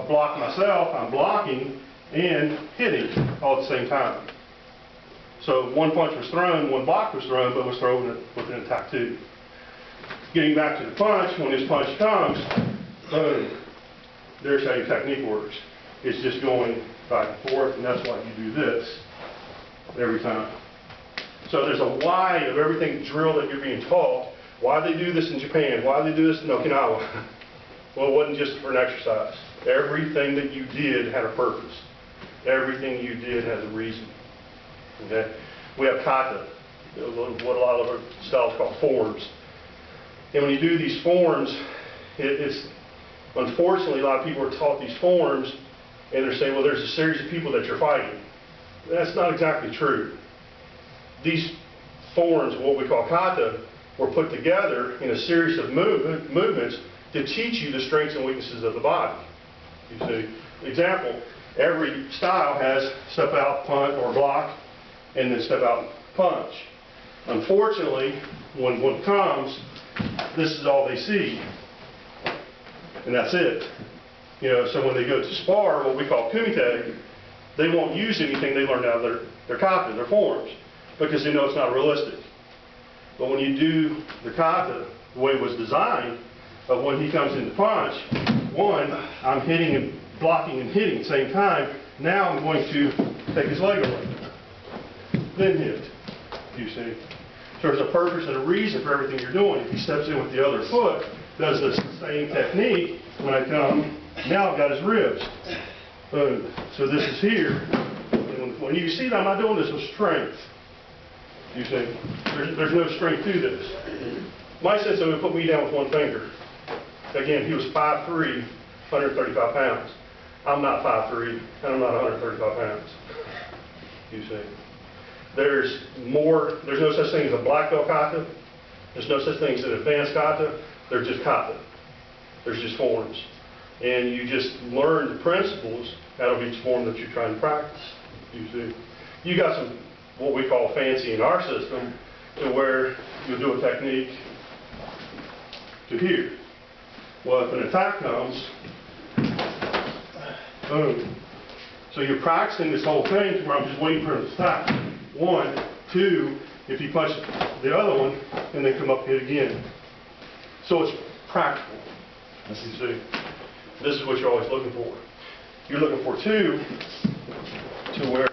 I block myself, I'm blocking and hitting all at the same time. So one punch was thrown, one block was thrown, but was thrown with an attack too. Getting back to the punch, when this punch comes, boom, there's how your technique works. It's just going back and forth, and that's why you do this every time. So there's a why of everything drill that you're being taught. Why they do this in Japan, why they do this in Okinawa. Well, it wasn't just for an exercise. Everything that you did had a purpose. Everything you did has a reason. Okay? We have kata, what a lot of our styles call forms. And when you do these forms, it's unfortunately a lot of people are taught these forms and they're saying, well, there's a series of people that you're fighting. That's not exactly true. These forms, what we call kata, were put together in a series of movements to teach you the strengths and weaknesses of the body. You see, example, every style has step out, punt, or block, and then step out, punch. Unfortunately, when one comes, this is all they see, and that's it. You know, so when they go to spar, what we call kumite, they won't use anything they learned out of their kata, their forms, because they know it's not realistic. But when you do the kata the way it was designed, of when he comes into punch, one, I'm hitting and blocking and hitting at the same time. Now I'm going to take his leg away, then hit. You see? So there's a purpose and a reason for everything you're doing. If he steps in with the other foot, does the same technique, when I come, now I've got his ribs. Boom. So this is here. And when you see that, I'm not doing this with strength. You see? There's no strength to this. My sensei would put me down with one finger. Again, he was 5'3", 135 pounds. I'm not 5'3", and I'm not 135 pounds. You see? There's no such thing as a black belt kata. There's no such thing as an advanced kata. There's just kata. There's just forms. And you just learn the principles out of each form that you're trying to practice. You see? You got some, what we call fancy in our system, to where you'll do a technique to here. Well, if an attack comes, boom. So you're practicing this whole thing to where I'm just waiting for an attack. 1, 2, if you punch the other one, and then come up and hit again. So it's practical. You see, this is what you're always looking for. You're looking for 2 to where